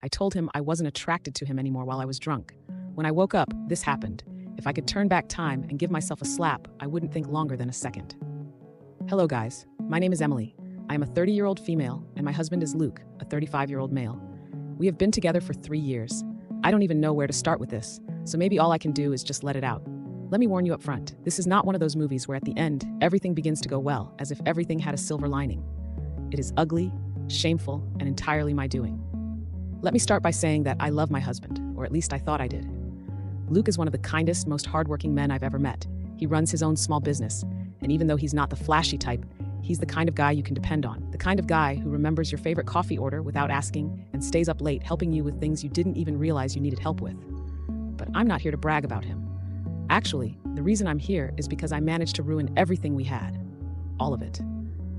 I told him I wasn't attracted to him anymore while I was drunk. When I woke up, this happened. If I could turn back time and give myself a slap, I wouldn't think longer than a second. Hello guys, my name is Emily. I am a 30-year-old female, and my husband is Luke, a 35-year-old male. We have been together for 3 years. I don't even know where to start with this, so maybe all I can do is just let it out. Let me warn you up front, this is not one of those movies where at the end, everything begins to go well, as if everything had a silver lining. It is ugly, shameful, and entirely my doing. Let me start by saying that I love my husband, or at least I thought I did. Luke is one of the kindest, most hardworking men I've ever met. He runs his own small business, and even though he's not the flashy type, he's the kind of guy you can depend on. The kind of guy who remembers your favorite coffee order without asking and stays up late helping you with things you didn't even realize you needed help with. But I'm not here to brag about him. Actually, the reason I'm here is because I managed to ruin everything we had. All of it.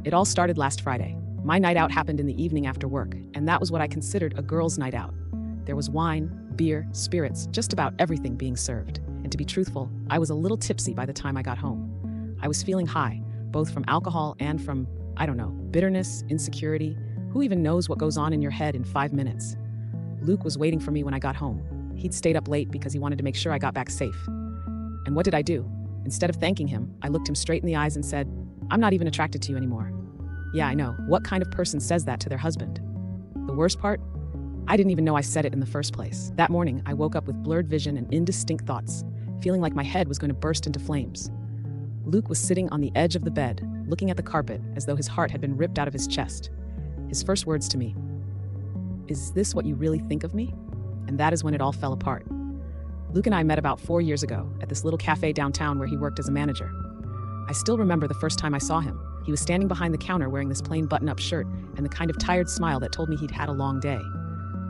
It all started last Friday. My night out happened in the evening after work, and that was what I considered a girl's night out. There was wine, beer, spirits, just about everything being served. And to be truthful, I was a little tipsy by the time I got home. I was feeling high, both from alcohol and from, bitterness, insecurity. Who even knows what goes on in your head in 5 minutes? Luke was waiting for me when I got home. He'd stayed up late because he wanted to make sure I got back safe. And what did I do? Instead of thanking him, I looked him straight in the eyes and said, "I'm not even attracted to you anymore." Yeah, I know. What kind of person says that to their husband? The worst part? I didn't even know I said it in the first place. That morning, I woke up with blurred vision and indistinct thoughts, feeling like my head was going to burst into flames. Luke was sitting on the edge of the bed, looking at the carpet as though his heart had been ripped out of his chest. His first words to me, "Is this what you really think of me?" And that is when it all fell apart. Luke and I met about 4 years ago at this little cafe downtown where he worked as a manager. I still remember the first time I saw him. He was standing behind the counter wearing this plain button-up shirt and the kind of tired smile that told me he'd had a long day.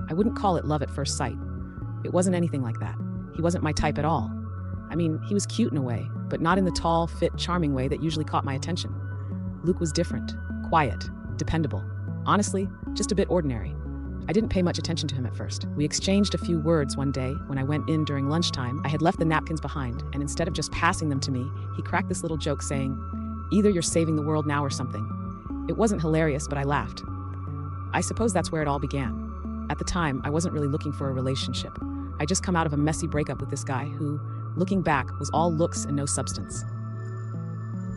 I wouldn't call it love at first sight. It wasn't anything like that. He wasn't my type at all. I mean, he was cute in a way, but not in the tall, fit, charming way that usually caught my attention. Luke was different, quiet, dependable. Honestly, just a bit ordinary. I didn't pay much attention to him at first. We exchanged a few words one day when I went in during lunchtime. I had left the napkins behind, and instead of just passing them to me, he cracked this little joke saying, "Either you're saving the world now or something." It wasn't hilarious, but I laughed. I suppose that's where it all began. At the time, I wasn't really looking for a relationship. I just come out of a messy breakup with this guy who, looking back, was all looks and no substance.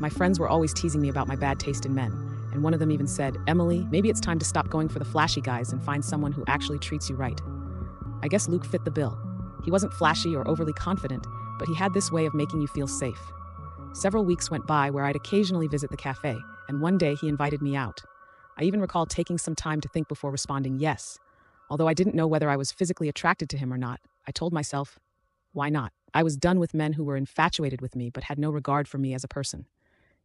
My friends were always teasing me about my bad taste in men, and one of them even said, "Emily, maybe it's time to stop going for the flashy guys and find someone who actually treats you right." I guess Luke fit the bill. He wasn't flashy or overly confident, but he had this way of making you feel safe. Several weeks went by where I'd occasionally visit the cafe, and one day he invited me out. I even recall taking some time to think before responding yes. Although I didn't know whether I was physically attracted to him or not, I told myself, why not? I was done with men who were infatuated with me but had no regard for me as a person.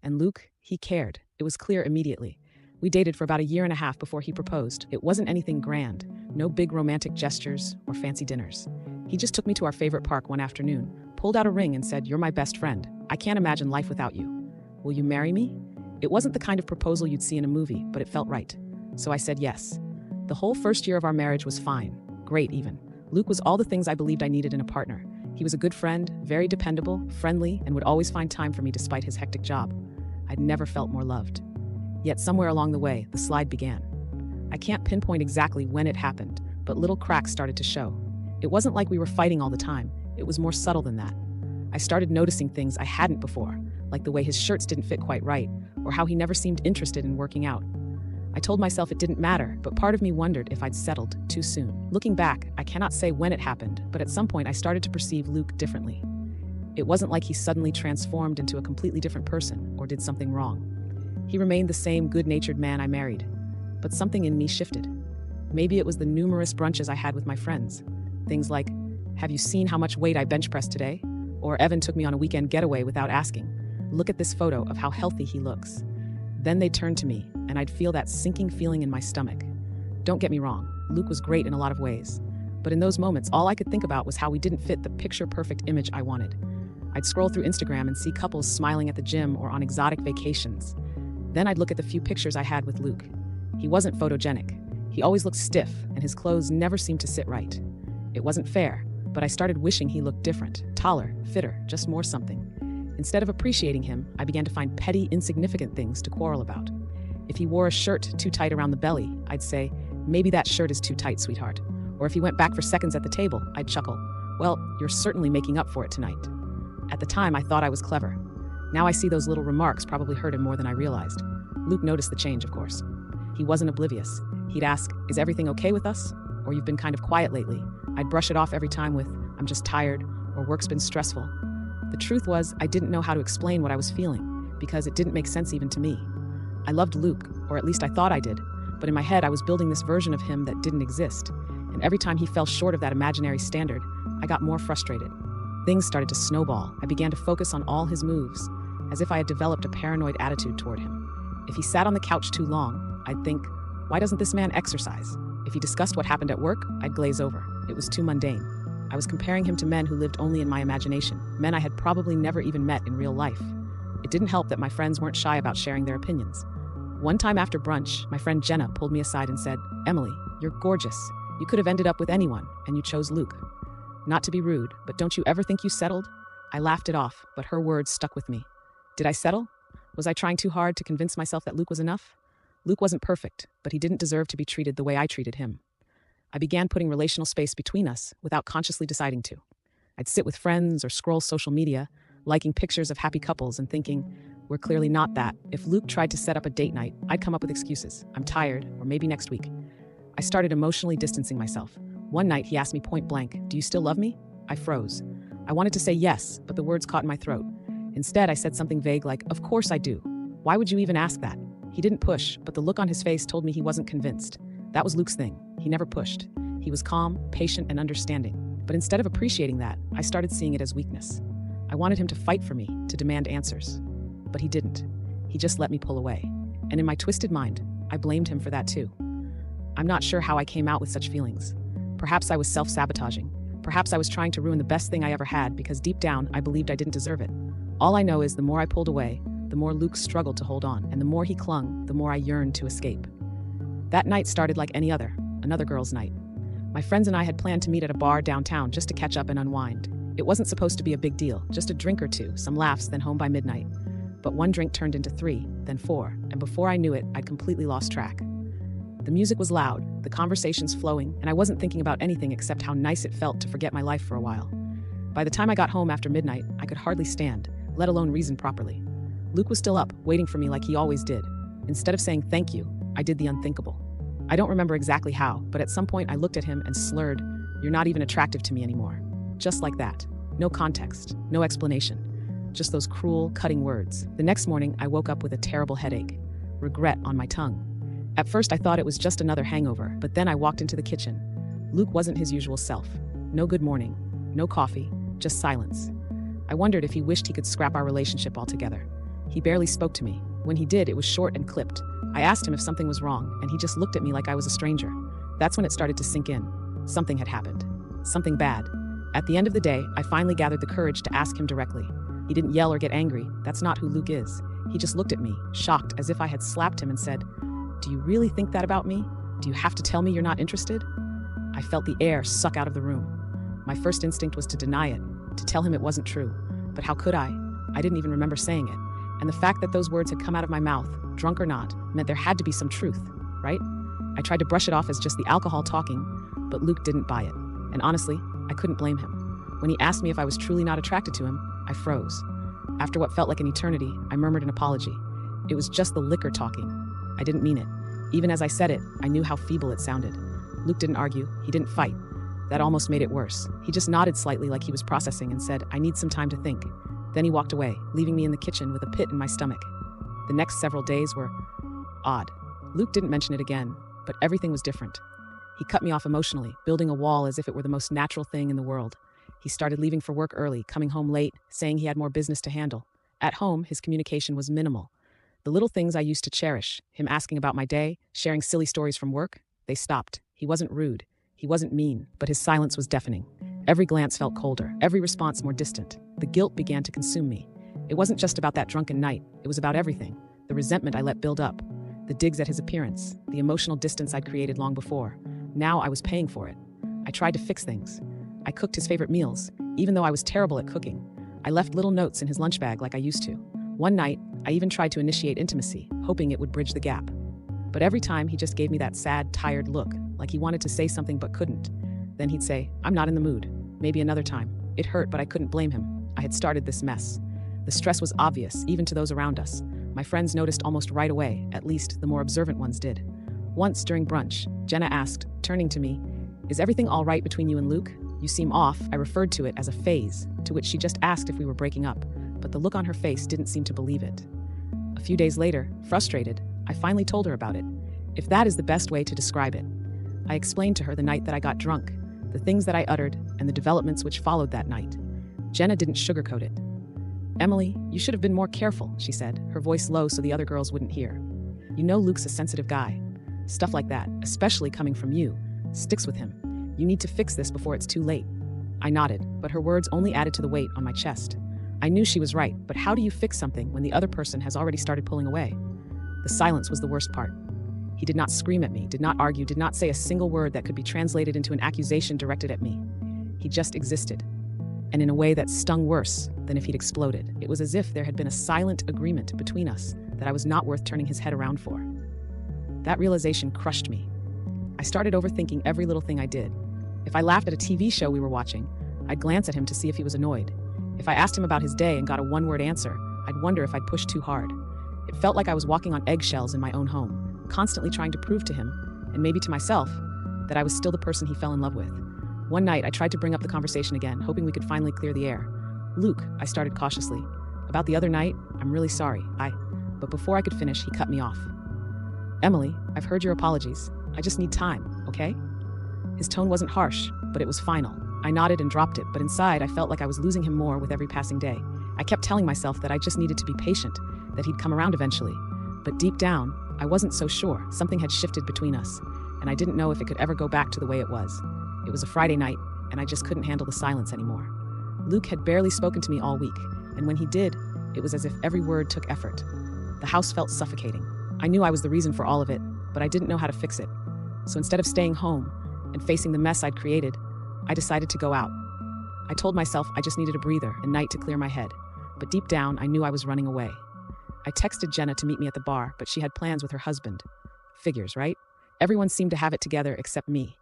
And Luke, he cared. It was clear immediately. We dated for about 1.5 years before he proposed. It wasn't anything grand, no big romantic gestures or fancy dinners. He just took me to our favorite park one afternoon, pulled out a ring and said, "You're my best friend. I can't imagine life without you. Will you marry me?" It wasn't the kind of proposal you'd see in a movie, but it felt right. So I said yes. The whole first year of our marriage was fine, great even. Luke was all the things I believed I needed in a partner. He was a good friend, very dependable, friendly, and would always find time for me despite his hectic job. I'd never felt more loved. Yet somewhere along the way, the slide began. I can't pinpoint exactly when it happened, but little cracks started to show. It wasn't like we were fighting all the time. It was more subtle than that. I started noticing things I hadn't before, like the way his shirts didn't fit quite right, or how he never seemed interested in working out. I told myself it didn't matter, but part of me wondered if I'd settled too soon. Looking back, I cannot say when it happened, but at some point I started to perceive Luke differently. It wasn't like he suddenly transformed into a completely different person or did something wrong. He remained the same good-natured man I married, but something in me shifted. Maybe it was the numerous brunches I had with my friends. Things like, "Have you seen how much weight I bench pressed today?" Or "Evan took me on a weekend getaway without asking. Look at this photo of how healthy he looks." Then they'd turn to me, and I'd feel that sinking feeling in my stomach. Don't get me wrong, Luke was great in a lot of ways. But in those moments, all I could think about was how we didn't fit the picture-perfect image I wanted. I'd scroll through Instagram and see couples smiling at the gym or on exotic vacations. Then I'd look at the few pictures I had with Luke. He wasn't photogenic. He always looked stiff, and his clothes never seemed to sit right. It wasn't fair, but I started wishing he looked different, taller, fitter, just more something. Instead of appreciating him, I began to find petty, insignificant things to quarrel about. If he wore a shirt too tight around the belly, I'd say, "Maybe that shirt is too tight, sweetheart." Or if he went back for seconds at the table, I'd chuckle. Well, you're certainly making up for it tonight. At the time, I thought I was clever. Now I see those little remarks probably hurt him more than I realized. Luke noticed the change, of course. He wasn't oblivious. He'd ask, "Is everything okay with us?" Or "You've been kind of quiet lately." I'd brush it off every time with, "I'm just tired," or "Work's been stressful." The truth was, I didn't know how to explain what I was feeling, because it didn't make sense even to me. I loved Luke, or at least I thought I did, but in my head I was building this version of him that didn't exist. And every time he fell short of that imaginary standard, I got more frustrated. Things started to snowball. I began to focus on all his moves, as if I had developed a paranoid attitude toward him. If he sat on the couch too long, I'd think, why doesn't this man exercise? If he discussed what happened at work, I'd glaze over. It was too mundane. I was comparing him to men who lived only in my imagination, men I had probably never even met in real life. It didn't help that my friends weren't shy about sharing their opinions. One time after brunch, my friend Jenna pulled me aside and said, "Emily, you're gorgeous. You could have ended up with anyone, and you chose Luke. Not to be rude, but don't you ever think you settled?" I laughed it off, but her words stuck with me. Did I settle? Was I trying too hard to convince myself that Luke was enough? Luke wasn't perfect, but he didn't deserve to be treated the way I treated him. I began putting relational space between us without consciously deciding to. I'd sit with friends or scroll social media, liking pictures of happy couples and thinking, we're clearly not that. If Luke tried to set up a date night, I'd come up with excuses. I'm tired, or maybe next week. I started emotionally distancing myself. One night he asked me point blank, "Do you still love me?" I froze. I wanted to say yes, but the words caught in my throat. Instead, I said something vague like, "Of course I do. Why would you even ask that?" He didn't push, but the look on his face told me he wasn't convinced. That was Luke's thing. He never pushed. He was calm, patient, and understanding. But instead of appreciating that, I started seeing it as weakness. I wanted him to fight for me, to demand answers. But he didn't. He just let me pull away. And in my twisted mind, I blamed him for that too. I'm not sure how I came out with such feelings. Perhaps I was self-sabotaging. Perhaps I was trying to ruin the best thing I ever had because deep down I believed I didn't deserve it. All I know is the more I pulled away, the more Luke struggled to hold on, and the more he clung, the more I yearned to escape. That night started like any other, another girl's night. My friends and I had planned to meet at a bar downtown just to catch up and unwind. It wasn't supposed to be a big deal, just a drink or two, some laughs, then home by midnight. But one drink turned into 3, then 4, and before I knew it, I'd completely lost track. The music was loud, the conversations flowing, and I wasn't thinking about anything except how nice it felt to forget my life for a while. By the time I got home after midnight, I could hardly stand, let alone reason properly. Luke was still up, waiting for me like he always did. Instead of saying thank you, I did the unthinkable. I don't remember exactly how, but at some point I looked at him and slurred, "You're not even attractive to me anymore." Just like that. No context, no explanation. Just those cruel, cutting words. The next morning, I woke up with a terrible headache, regret on my tongue. At first, I thought it was just another hangover, but then I walked into the kitchen. Luke wasn't his usual self. No good morning, no coffee, just silence. I wondered if he wished he could scrap our relationship altogether. He barely spoke to me. When he did, it was short and clipped. I asked him if something was wrong, and he just looked at me like I was a stranger. That's when it started to sink in. Something had happened. Something bad. At the end of the day, I finally gathered the courage to ask him directly. He didn't yell or get angry. That's not who Luke is. He just looked at me, shocked, as if I had slapped him and said, "Do you really think that about me? Do you have to tell me you're not interested?" I felt the air suck out of the room. My first instinct was to deny it, to tell him it wasn't true. But how could I? I didn't even remember saying it. And the fact that those words had come out of my mouth, drunk or not, meant there had to be some truth, right? I tried to brush it off as just the alcohol talking, but Luke didn't buy it. And honestly, I couldn't blame him. When he asked me if I was truly not attracted to him, I froze. After what felt like an eternity, I murmured an apology. It was just the liquor talking. I didn't mean it. Even as I said it, I knew how feeble it sounded. Luke didn't argue. He didn't fight. That almost made it worse. He just nodded slightly like he was processing and said, "I need some time to think." Then he walked away, leaving me in the kitchen with a pit in my stomach. The next several days were odd. Luke didn't mention it again, but everything was different. He cut me off emotionally, building a wall as if it were the most natural thing in the world. He started leaving for work early, coming home late, saying he had more business to handle. At home, his communication was minimal. The little things I used to cherish, him asking about my day, sharing silly stories from work, they stopped. He wasn't rude. He wasn't mean, but his silence was deafening. Every glance felt colder, every response more distant. The guilt began to consume me. It wasn't just about that drunken night. It was about everything. The resentment I let build up, the digs at his appearance, the emotional distance I'd created long before. Now I was paying for it. I tried to fix things. I cooked his favorite meals, even though I was terrible at cooking. I left little notes in his lunch bag like I used to. One night, I even tried to initiate intimacy, hoping it would bridge the gap. But every time, he just gave me that sad, tired look, like he wanted to say something but couldn't. Then he'd say, "I'm not in the mood. Maybe another time." It hurt, but I couldn't blame him. I had started this mess. The stress was obvious, even to those around us. My friends noticed almost right away, at least the more observant ones did. Once during brunch, Jenna asked, turning to me, "Is everything all right between you and Luke? You seem off." I referred to it as a phase, to which she just asked if we were breaking up, but the look on her face didn't seem to believe it. A few days later, frustrated, I finally told her about it, if that is the best way to describe it. I explained to her the night that I got drunk, the things that I uttered, and the developments which followed that night. Jenna didn't sugarcoat it. "Emily, you should have been more careful," she said, her voice low so the other girls wouldn't hear. "You know Luke's a sensitive guy. Stuff like that, especially coming from you, sticks with him. You need to fix this before it's too late." I nodded, but her words only added to the weight on my chest. I knew she was right, but how do you fix something when the other person has already started pulling away? The silence was the worst part. He did not scream at me, did not argue, did not say a single word that could be translated into an accusation directed at me. He just existed. And in a way that stung worse than if he'd exploded. It was as if there had been a silent agreement between us that I was not worth turning his head around for. That realization crushed me. I started overthinking every little thing I did. If I laughed at a TV show we were watching, I'd glance at him to see if he was annoyed. If I asked him about his day and got a one-word answer, I'd wonder if I'd pushed too hard. It felt like I was walking on eggshells in my own home, constantly trying to prove to him, and maybe to myself, that I was still the person he fell in love with. One night, I tried to bring up the conversation again, hoping we could finally clear the air. "Luke," I started cautiously. "About the other night, I'm really sorry. But before I could finish, he cut me off. "Emily, I've heard your apologies. I just need time, okay?" His tone wasn't harsh, but it was final. I nodded and dropped it, but inside I felt like I was losing him more with every passing day. I kept telling myself that I just needed to be patient, that he'd come around eventually. But deep down, I wasn't so sure. Something had shifted between us, and I didn't know if it could ever go back to the way it was. It was a Friday night, and I just couldn't handle the silence anymore. Luke had barely spoken to me all week, and when he did, it was as if every word took effort. The house felt suffocating. I knew I was the reason for all of it, but I didn't know how to fix it. So instead of staying home and facing the mess I'd created, I decided to go out. I told myself I just needed a breather, a night to clear my head. But deep down, I knew I was running away. I texted Jenna to meet me at the bar, but she had plans with her husband. Figures, right? Everyone seemed to have it together except me.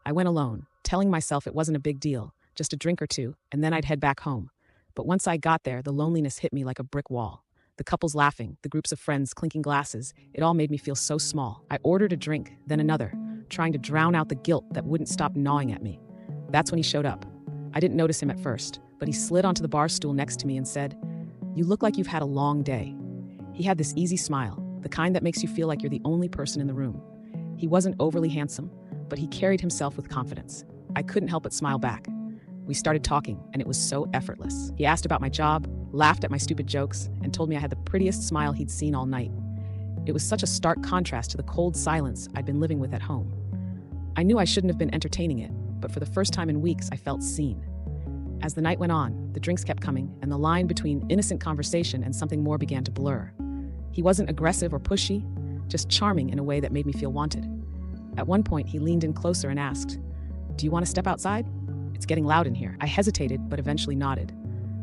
I went alone, telling myself it wasn't a big deal, just a drink or two, and then I'd head back home. But once I got there, the loneliness hit me like a brick wall. The couples laughing, the groups of friends clinking glasses, it all made me feel so small. I ordered a drink, then another, trying to drown out the guilt that wouldn't stop gnawing at me. That's when he showed up. I didn't notice him at first, but he slid onto the bar stool next to me and said, "You look like you've had a long day." He had this easy smile, the kind that makes you feel like you're the only person in the room. He wasn't overly handsome, but he carried himself with confidence. I couldn't help but smile back. We started talking, and it was so effortless. He asked about my job, laughed at my stupid jokes, and told me I had the prettiest smile he'd seen all night. It was such a stark contrast to the cold silence I'd been living with at home. I knew I shouldn't have been entertaining it, but for the first time in weeks, I felt seen. As the night went on, the drinks kept coming, and the line between innocent conversation and something more began to blur. He wasn't aggressive or pushy, just charming in a way that made me feel wanted. At one point, he leaned in closer and asked, "Do you want to step outside? It's getting loud in here." I hesitated, but eventually nodded.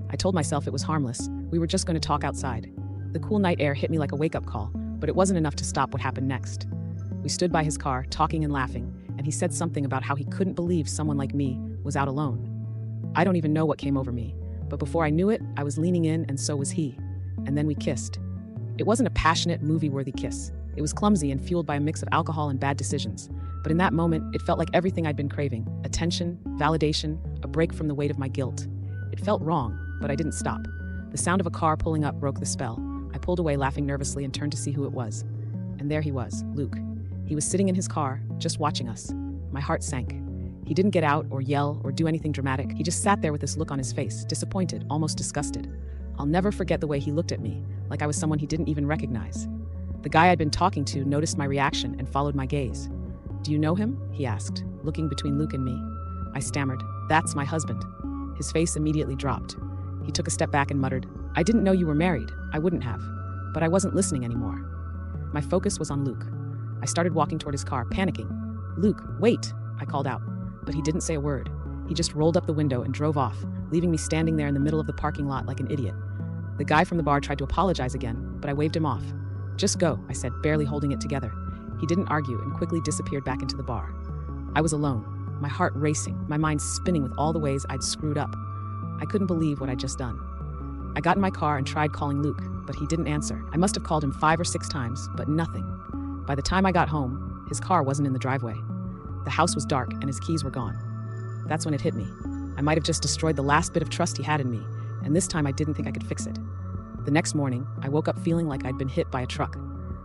I told myself it was harmless. We were just going to talk outside. The cool night air hit me like a wake-up call, but it wasn't enough to stop what happened next. We stood by his car, talking and laughing, and he said something about how he couldn't believe someone like me was out alone. I don't even know what came over me, but before I knew it, I was leaning in and so was he. And then we kissed. It wasn't a passionate, movie-worthy kiss. It was clumsy and fueled by a mix of alcohol and bad decisions. But in that moment, it felt like everything I'd been craving. Attention, validation, a break from the weight of my guilt. It felt wrong, but I didn't stop. The sound of a car pulling up broke the spell. I pulled away laughing nervously and turned to see who it was. And there he was, Luke. He was sitting in his car, just watching us. My heart sank. He didn't get out or yell or do anything dramatic. He just sat there with this look on his face, disappointed, almost disgusted. I'll never forget the way he looked at me, like I was someone he didn't even recognize. The guy I'd been talking to noticed my reaction and followed my gaze. "Do you know him?" he asked, looking between Luke and me. I stammered, "That's my husband." His face immediately dropped. He took a step back and muttered, "I didn't know you were married. I wouldn't have." But I wasn't listening anymore. My focus was on Luke. I started walking toward his car, panicking. "Luke, wait," I called out. But he didn't say a word. He just rolled up the window and drove off, leaving me standing there in the middle of the parking lot like an idiot. The guy from the bar tried to apologize again, but I waved him off. "Just go," I said, barely holding it together. He didn't argue and quickly disappeared back into the bar. I was alone. my heart racing, my mind spinning with all the ways I'd screwed up. I couldn't believe what I'd just done. I got in my car and tried calling Luke, but he didn't answer. I must have called him 5 or 6 times, but nothing. By the time I got home, his car wasn't in the driveway. The house was dark and his keys were gone. That's when it hit me. I might have just destroyed the last bit of trust he had in me, and this time I didn't think I could fix it. The next morning, I woke up feeling like I'd been hit by a truck.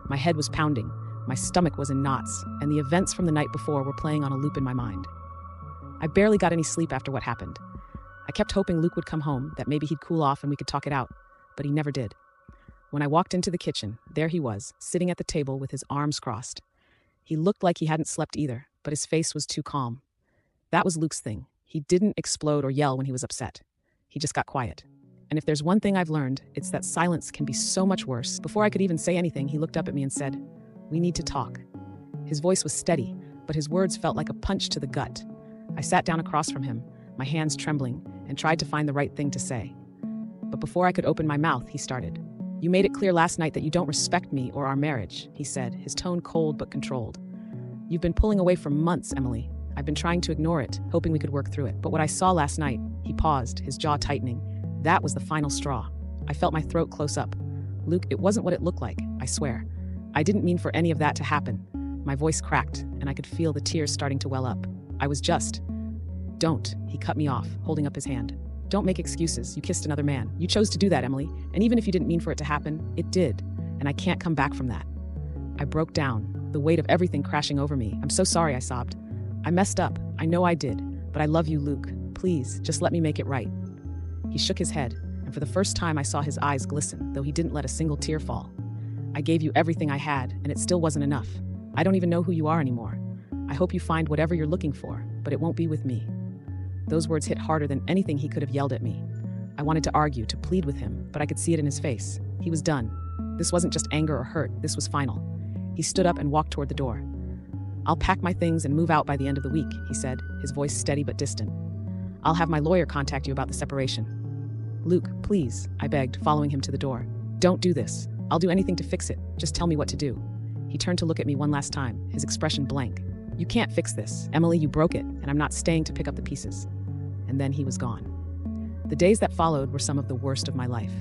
My head was pounding, my stomach was in knots, and the events from the night before were playing on a loop in my mind. I barely got any sleep after what happened. I kept hoping Luke would come home, that maybe he'd cool off and we could talk it out, but he never did. When I walked into the kitchen, there he was, sitting at the table with his arms crossed. He looked like he hadn't slept either, but his face was too calm. That was Luke's thing. He didn't explode or yell when he was upset. He just got quiet. And if there's one thing I've learned, it's that silence can be so much worse. Before I could even say anything, he looked up at me and said, "We need to talk." His voice was steady, but his words felt like a punch to the gut. I sat down across from him, my hands trembling, and tried to find the right thing to say. But before I could open my mouth, he started. "You made it clear last night that you don't respect me or our marriage," he said, his tone cold but controlled. "You've been pulling away for months, Emily. I've been trying to ignore it, hoping we could work through it. But what I saw last night," he paused, his jaw tightening, "that was the final straw." I felt my throat close up. "Luke, it wasn't what it looked like, I swear. I didn't mean for any of that to happen." My voice cracked, and I could feel the tears starting to well up. I was just... "Don't," he cut me off, holding up his hand. "Don't make excuses. You kissed another man. You chose to do that, Emily. And even if you didn't mean for it to happen, it did. And I can't come back from that." I broke down, the weight of everything crashing over me. "I'm so sorry," I sobbed. "I messed up. I know I did. But I love you, Luke. Please, just let me make it right." He shook his head, and for the first time I saw his eyes glisten, though he didn't let a single tear fall. "I gave you everything I had, and it still wasn't enough. I don't even know who you are anymore. I hope you find whatever you're looking for, but it won't be with me." Those words hit harder than anything he could have yelled at me. I wanted to argue, to plead with him, but I could see it in his face. He was done. This wasn't just anger or hurt, this was final. He stood up and walked toward the door. "I'll pack my things and move out by the end of the week," he said, his voice steady but distant. "I'll have my lawyer contact you about the separation." "Luke, please," I begged, following him to the door. "Don't do this. I'll do anything to fix it. Just tell me what to do." He turned to look at me one last time, his expression blank. "You can't fix this. Emily, you broke it, and I'm not staying to pick up the pieces." And then he was gone. The days that followed were some of the worst of my life.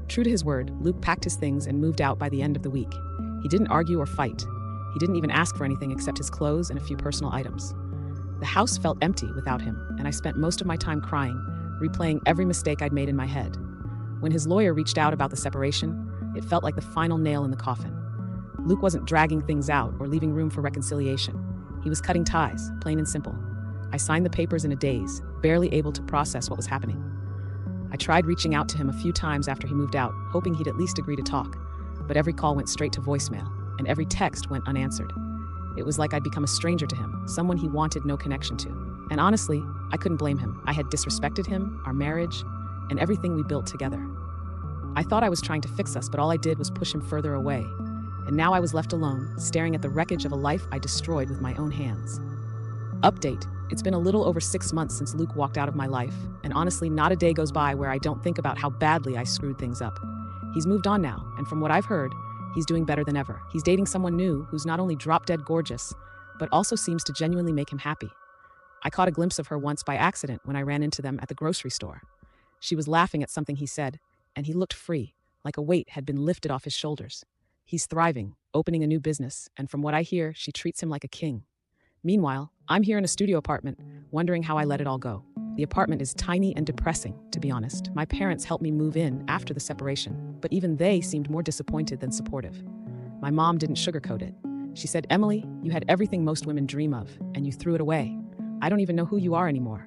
True to his word, Luke packed his things and moved out by the end of the week. He didn't argue or fight. He didn't even ask for anything except his clothes and a few personal items. The house felt empty without him, and I spent most of my time crying, replaying every mistake I'd made in my head. When his lawyer reached out about the separation, it felt like the final nail in the coffin. Luke wasn't dragging things out or leaving room for reconciliation. He was cutting ties, plain and simple. I signed the papers in a daze, barely able to process what was happening. I tried reaching out to him a few times after he moved out, hoping he'd at least agree to talk, but every call went straight to voicemail, and every text went unanswered. It was like I'd become a stranger to him, someone he wanted no connection to. And honestly, I couldn't blame him. I had disrespected him, our marriage, and everything we built together. I thought I was trying to fix us, but all I did was push him further away. And now I was left alone, staring at the wreckage of a life I destroyed with my own hands. Update. It's been a little over 6 months since Luke walked out of my life, and honestly, not a day goes by where I don't think about how badly I screwed things up. He's moved on now, and from what I've heard, he's doing better than ever. He's dating someone new who's not only drop-dead gorgeous, but also seems to genuinely make him happy. I caught a glimpse of her once by accident when I ran into them at the grocery store. She was laughing at something he said, and he looked free, like a weight had been lifted off his shoulders. He's thriving, opening a new business, and from what I hear, she treats him like a king. Meanwhile, I'm here in a studio apartment, wondering how I let it all go. The apartment is tiny and depressing, to be honest. My parents helped me move in after the separation, but even they seemed more disappointed than supportive. My mom didn't sugarcoat it. She said, "Emily, you had everything most women dream of, and you threw it away. I don't even know who you are anymore."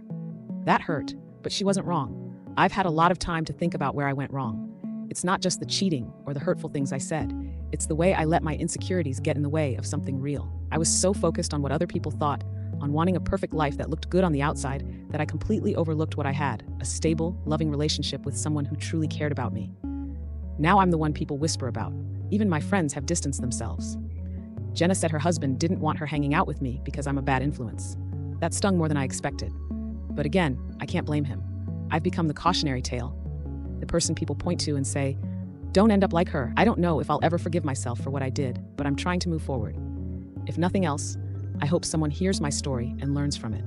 That hurt, but she wasn't wrong. I've had a lot of time to think about where I went wrong. It's not just the cheating or the hurtful things I said. It's the way I let my insecurities get in the way of something real. I was so focused on what other people thought, on wanting a perfect life that looked good on the outside, that I completely overlooked what I had, a stable, loving relationship with someone who truly cared about me. Now I'm the one people whisper about. Even my friends have distanced themselves. Jenna said her husband didn't want her hanging out with me because I'm a bad influence. That stung more than I expected. But again, I can't blame him. I've become the cautionary tale, the person people point to and say, "Don't end up like her." I don't know if I'll ever forgive myself for what I did, but I'm trying to move forward. If nothing else, I hope someone hears my story and learns from it.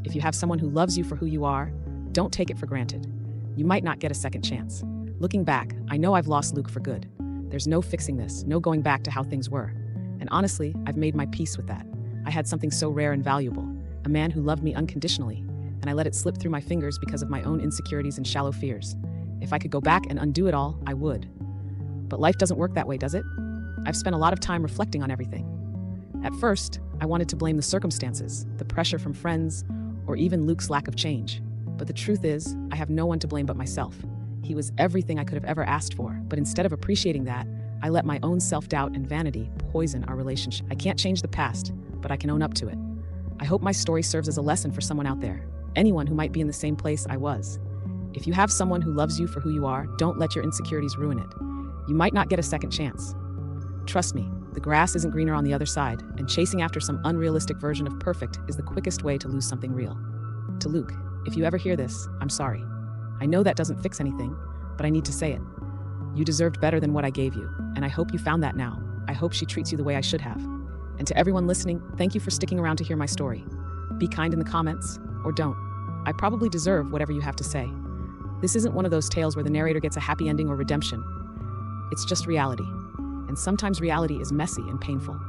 If you have someone who loves you for who you are, don't take it for granted. You might not get a second chance. Looking back, I know I've lost Luke for good. There's no fixing this, no going back to how things were. And honestly, I've made my peace with that. I had something so rare and valuable, a man who loved me unconditionally, and I let it slip through my fingers because of my own insecurities and shallow fears. If I could go back and undo it all, I would. But life doesn't work that way, does it? I've spent a lot of time reflecting on everything. At first, I wanted to blame the circumstances, the pressure from friends, or even Luke's lack of change. But the truth is, I have no one to blame but myself. He was everything I could have ever asked for, but instead of appreciating that, I let my own self-doubt and vanity poison our relationship. I can't change the past, but I can own up to it. I hope my story serves as a lesson for someone out there, anyone who might be in the same place I was. If you have someone who loves you for who you are, don't let your insecurities ruin it. You might not get a second chance. Trust me, the grass isn't greener on the other side, and chasing after some unrealistic version of perfect is the quickest way to lose something real. To Luke, if you ever hear this, I'm sorry. I know that doesn't fix anything, but I need to say it. You deserved better than what I gave you, and I hope you found that now. I hope she treats you the way I should have. And to everyone listening, thank you for sticking around to hear my story. Be kind in the comments, or don't. I probably deserve whatever you have to say. This isn't one of those tales where the narrator gets a happy ending or redemption. It's just reality. And sometimes reality is messy and painful.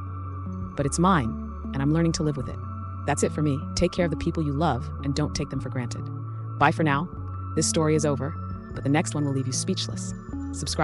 But it's mine, and I'm learning to live with it. That's it for me. Take care of the people you love, and don't take them for granted. Bye for now. This story is over, but the next one will leave you speechless. Subscribe.